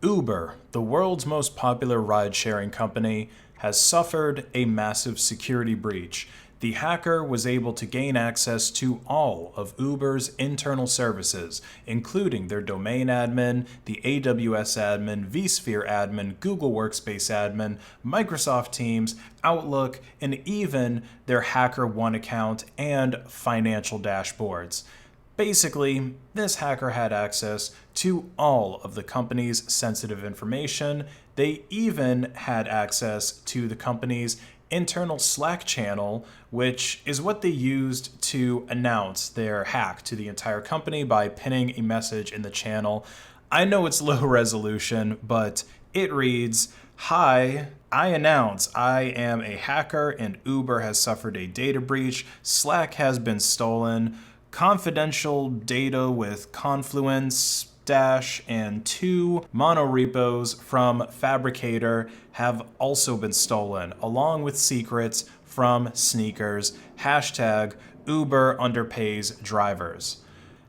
Uber, the world's most popular ride-sharing company, has suffered a massive security breach. The hacker was able to gain access to all of Uber's internal services, including their domain admin, the AWS admin, vSphere admin, Google Workspace admin, Microsoft Teams, Outlook, and even their HackerOne account and financial dashboards. Basically, this hacker had access to all of the company's sensitive information. They even had access to the company's internal Slack channel, which is what they used to announce their hack to the entire company by pinning a message in the channel. I know it's low resolution, but it reads, "Hi, I announce I am a hacker and Uber has suffered a data breach. Slack has been stolen. Confidential data with Confluence, Dash, and 2 monorepos from Fabricator have also been stolen, along with secrets from sneakers. Hashtag Uber underpays drivers."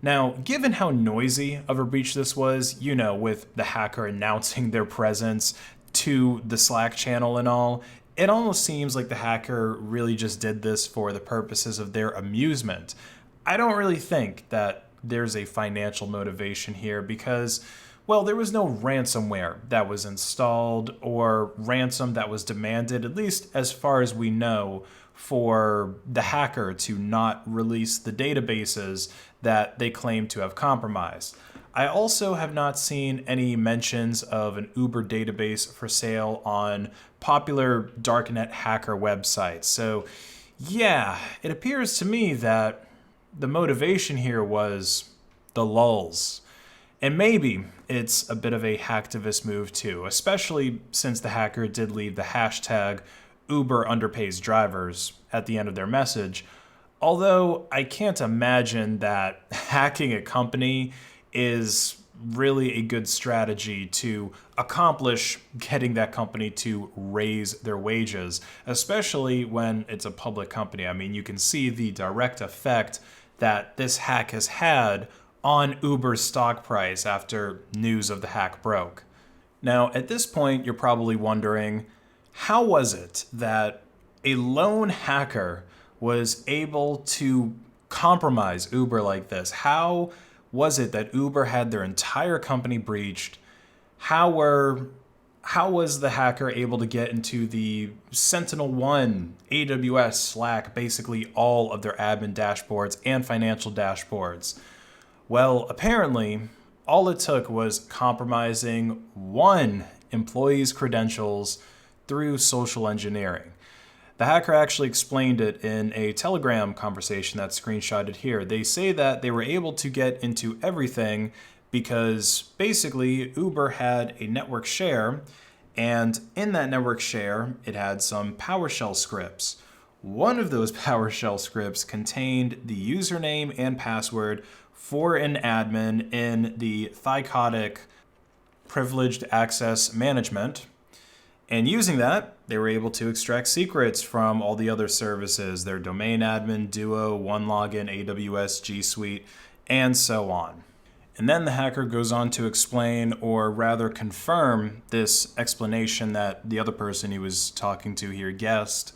Now, given how noisy of a breach this was, with the hacker announcing their presence to the Slack channel and all, it almost seems like the hacker really just did this for the purposes of their amusement. I don't really think that there's a financial motivation here because, well, there was no ransomware that was installed or ransom that was demanded, at least as far as we know, for the hacker to not release the databases that they claim to have compromised. I also have not seen any mentions of an Uber database for sale on popular darknet hacker websites. So, yeah, it appears to me that the motivation here was the lulz. And maybe it's a bit of a hacktivist move too, especially since the hacker did leave the hashtag Uber underpays drivers at the end of their message. Although I can't imagine that hacking a company is really a good strategy to accomplish getting that company to raise their wages, especially when it's a public company. I mean, you can see the direct effect that this hack has had on Uber's stock price after news of the hack broke. Now, at this point, you're probably wondering, how was it that a lone hacker was able to compromise Uber like this? How was it that Uber had their entire company breached? How was the hacker able to get into the SentinelOne, AWS, Slack, basically all of their admin dashboards and financial dashboards? Well, apparently, all it took was compromising one employee's credentials through social engineering. The hacker actually explained it in a Telegram conversation that's screenshotted here. They say that they were able to get into everything because basically Uber had a network share, and in that network share, it had some PowerShell scripts. One of those PowerShell scripts contained the username and password for an admin in the Thycotic Privileged Access Management. And using that, they were able to extract secrets from all the other services, their domain admin, Duo, OneLogin, AWS, gsuite, and so on. And then the hacker goes on to explain, or rather confirm, this explanation that the other person he was talking to here guessed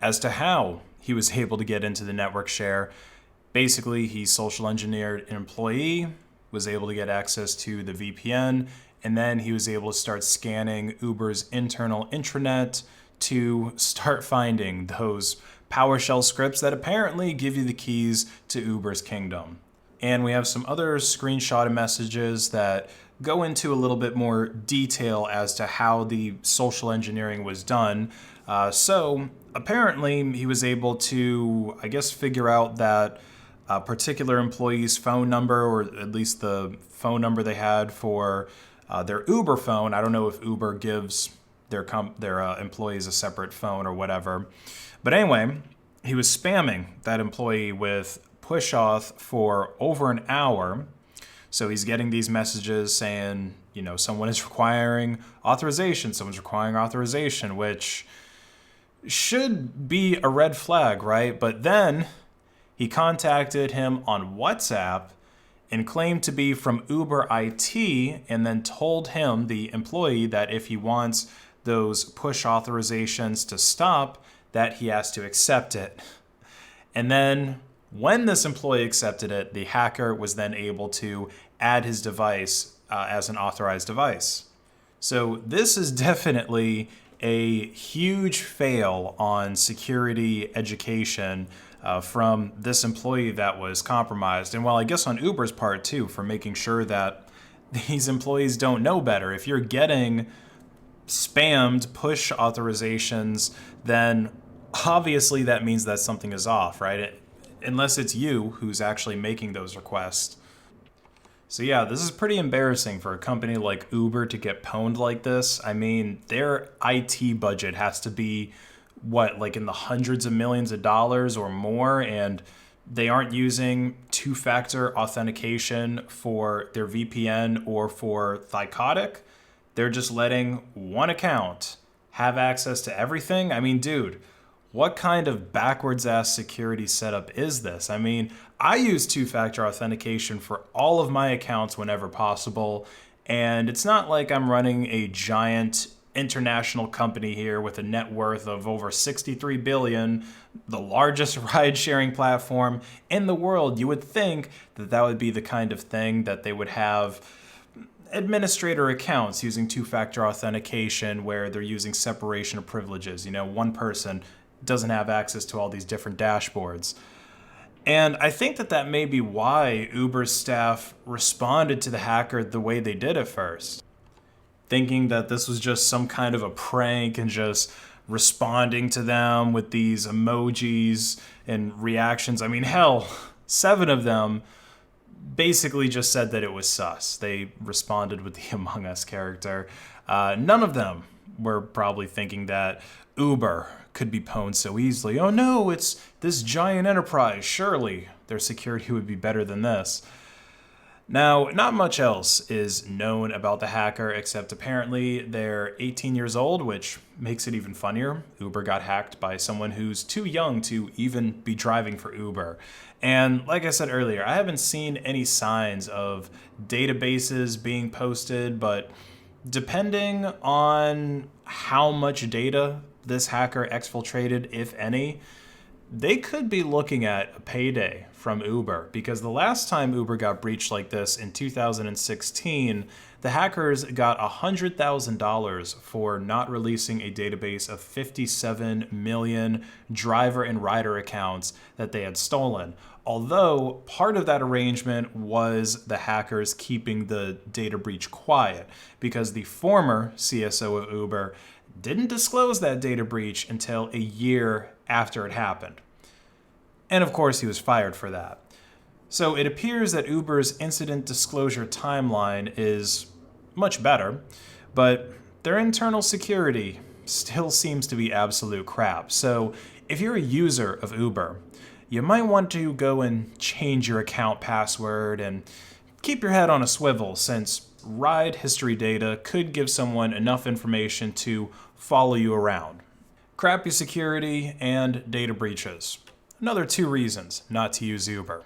as to how he was able to get into the network share. Basically, he social engineered an employee, was able to get access to the VPN, and then he was able to start scanning Uber's internal intranet to start finding those PowerShell scripts that apparently give you the keys to Uber's kingdom. And we have some other screenshotted messages that go into a little bit more detail as to how the social engineering was done. So apparently he was able to, figure out that a particular employee's phone number, or at least the phone number they had for their Uber phone. I don't know if Uber gives their employees a separate phone or whatever. But anyway, he was spamming that employee with push auth for over an hour. So he's getting these messages saying, someone is requiring authorization, someone's requiring authorization, which should be a red flag, right? But then he contacted him on WhatsApp and claimed to be from Uber IT, and then told him, the employee, that if he wants those push authorizations to stop, that he has to accept it. And then when this employee accepted it, the hacker was then able to add his device as an authorized device. So this is definitely a huge fail on security education from this employee that was compromised. And well, I guess on Uber's part too, for making sure that these employees don't know better. If you're getting spammed push authorizations, then obviously that means that something is off, right? Unless it's you who's actually making those requests. So yeah, this is pretty embarrassing for a company like Uber to get pwned like this. I mean, their IT budget has to be, what, like in the hundreds of millions of dollars or more, and they aren't using two-factor authentication for their VPN or for Thycotic. They're just letting one account have access to everything. I mean, dude, what kind of backwards-ass security setup is this? I mean, I use two-factor authentication for all of my accounts whenever possible, and it's not like I'm running a giant international company here with a net worth of over 63 billion, the largest ride-sharing platform in the world. You would think that that would be the kind of thing that they would have administrator accounts using two-factor authentication where they're using separation of privileges. You know, one person doesn't have access to all these different dashboards. And I think that that may be why Uber's staff responded to the hacker the way they did at first, thinking that this was just some kind of a prank and just responding to them with these emojis and reactions. I mean, hell, 7 of them basically just said that it was sus. They responded with the Among Us character. None of them were probably thinking that Uber could be pwned so easily. Oh no, it's this giant enterprise. Surely their security would be better than this. Now, not much else is known about the hacker, except apparently they're 18 years old, which makes it even funnier. Uber got hacked by someone who's too young to even be driving for Uber. And like I said earlier, I haven't seen any signs of databases being posted, but depending on how much data this hacker exfiltrated, if any, they could be looking at a payday from Uber, because the last time Uber got breached like this in 2016, the hackers got $100,000 for not releasing a database of 57 million driver and rider accounts that they had stolen. Although part of that arrangement was the hackers keeping the data breach quiet, because the former CSO of Uber didn't disclose that data breach until a year after it happened. And of course, he was fired for that. So it appears that Uber's incident disclosure timeline is much better, but their internal security still seems to be absolute crap. So if you're a user of Uber, you might want to go and change your account password and keep your head on a swivel, since ride history data could give someone enough information to follow you around. Crappy security and data breaches. Another 2 reasons not to use Uber.